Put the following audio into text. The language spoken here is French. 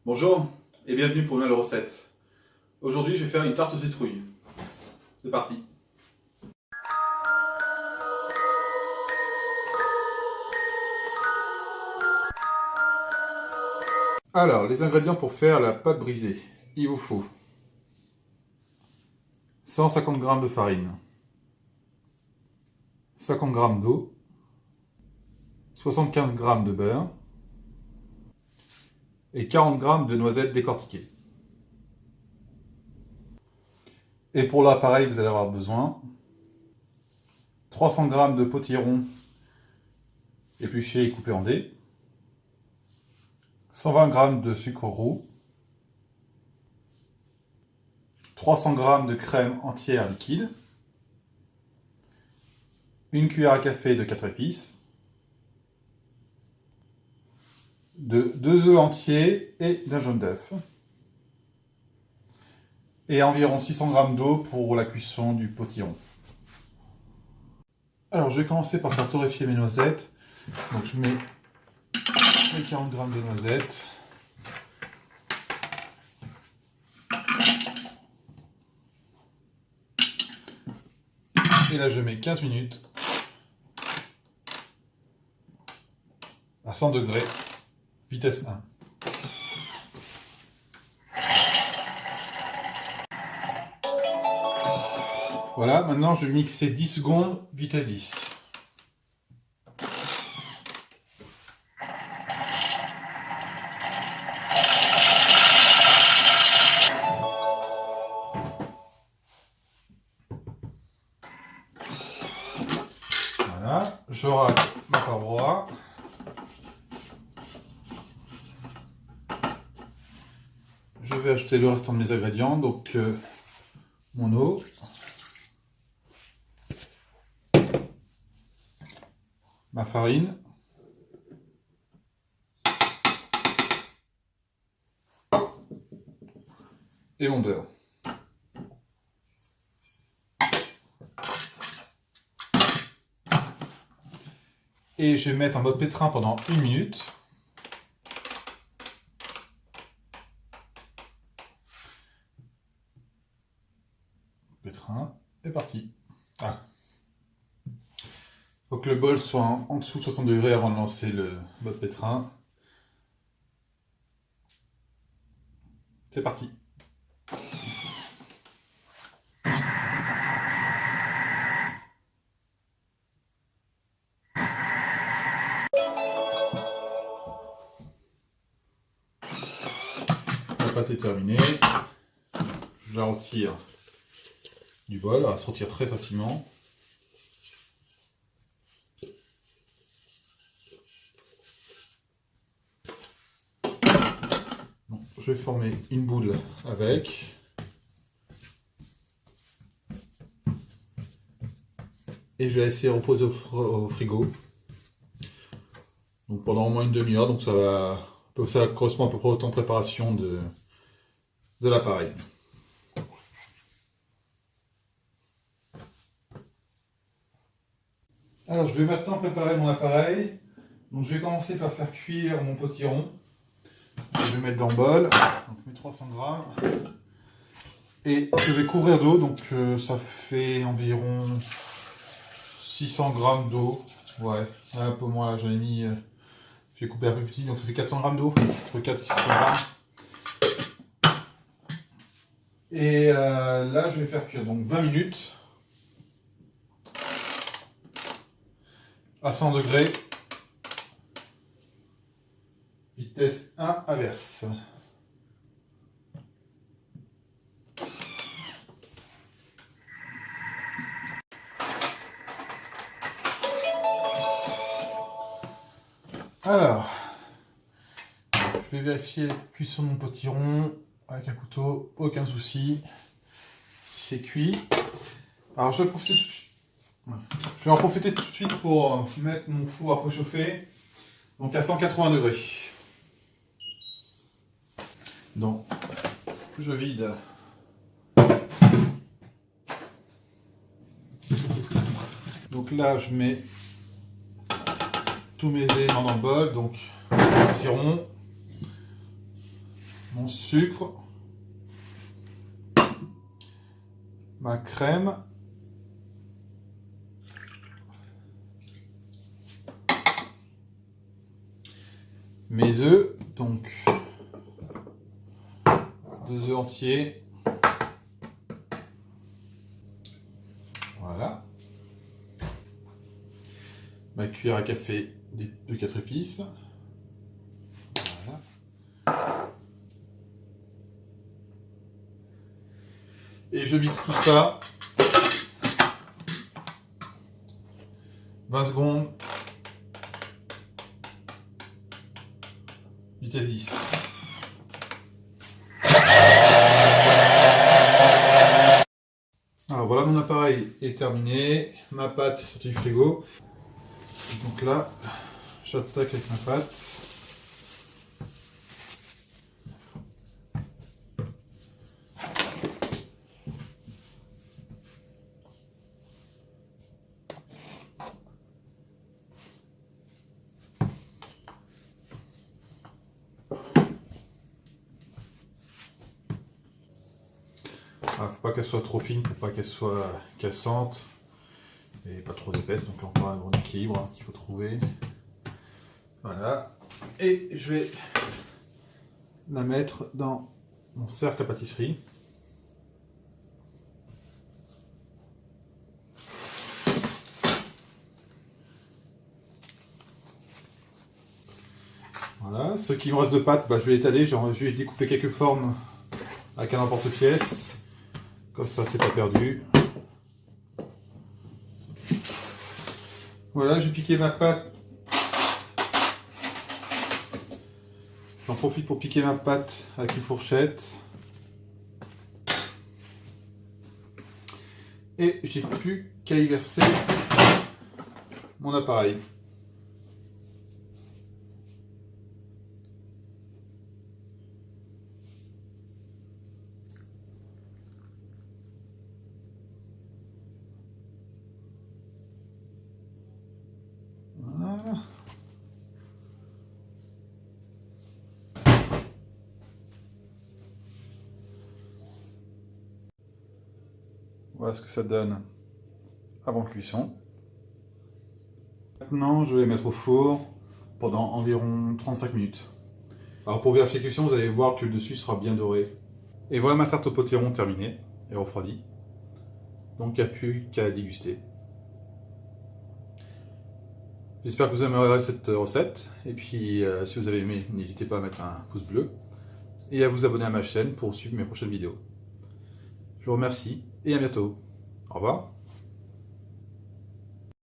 Bonjour et bienvenue pour une nouvelle recette. Aujourd'hui je vais faire une tarte aux citrouilles. C'est parti. Alors, les ingrédients pour faire la pâte brisée. Il vous faut 150 g de farine, 50 g d'eau, 75 g de beurre et 40 g de noisettes décortiquées. Et pour l'appareil, vous allez avoir besoin 300 g de potiron épluché et coupé en dés, 120 g de sucre roux, 300 g de crème entière liquide, une cuillère à café de 4 épices, de 2 œufs entiers et d'un jaune d'œuf, et environ 600 g d'eau pour la cuisson du potiron. Alors je vais commencer par faire torréfier mes noisettes. Donc je mets les 40 g de noisettes. Et là je mets 15 minutes à 100 degrés, vitesse 1. Voilà, maintenant je vais mixer 10 secondes, vitesse 10. Voilà, je rate ma paroi. Je vais ajouter le restant de mes ingrédients, donc mon eau, ma farine, et mon beurre. Et je vais mettre en mode pétrin pendant 1 minute. Pétrin, c'est parti. Faut que le bol soit en dessous de 60 degrés avant de lancer le mode pétrin. C'est parti. La pâte est terminée. Je la retire du bol. Elle va se retirer très facilement. Bon, je vais former une boule avec. Et je vais la laisser reposer au frigo. Donc pendant au moins une demi-heure. Donc ça correspond à peu près au temps de préparation de l'appareil. Alors je vais maintenant préparer mon appareil. Donc je vais commencer par faire cuire mon potiron. Je vais mettre dans le bol. Donc mes 300 g. Et je vais couvrir d'eau. Donc ça fait environ 600 g d'eau. Ouais, un peu moins là, j'en ai mis. J'ai coupé un peu petit, donc ça fait 400 g d'eau. Entre 4 et 600 g. Et là je vais faire cuire donc 20 minutes. À 100 degrés, vitesse 1 inverse. Alors, je vais vérifier la cuisson de mon potiron avec un couteau, aucun souci, c'est cuit. Alors je vais en profiter tout de suite pour mettre mon four à préchauffer, donc à 180 degrés. Donc, je vide donc là je mets tous mes éléments dans le bol, donc potiron, mon sucre, ma crème, mes œufs, donc 2 œufs entiers, voilà, ma cuillère à café de 4 épices, voilà. Et je mixe tout ça 20 secondes, vitesse 10. Alors voilà, mon appareil est terminé, ma pâte est sortie du frigo. Donc là, j'attaque avec ma pâte. Ah, faut pas qu'elle soit trop fine pour pas qu'elle soit cassante et pas trop épaisse, donc encore un bon équilibre qu'il faut trouver. Voilà, et je vais la mettre dans mon cercle à pâtisserie. Voilà, ce qui me reste de pâte, je vais l'étaler, je vais découper quelques formes avec un emporte-pièce. Comme ça, c'est pas perdu. Voilà, j'ai piqué ma pâte. J'en profite pour piquer ma pâte avec une fourchette. Et j'ai plus qu'à y verser mon appareil. Voilà. Voilà ce que ça donne avant cuisson. Maintenant, je vais mettre au four pendant environ 35 minutes. Alors pour vérifier la cuisson, vous allez voir que le dessus sera bien doré. Et voilà ma tarte au potiron terminée et refroidie. Donc il n'y a plus qu'à déguster. J'espère que vous aimerez cette recette. Et puis si vous avez aimé, n'hésitez pas à mettre un pouce bleu. Et à vous abonner à ma chaîne pour suivre mes prochaines vidéos. Je vous remercie et à bientôt. Au revoir.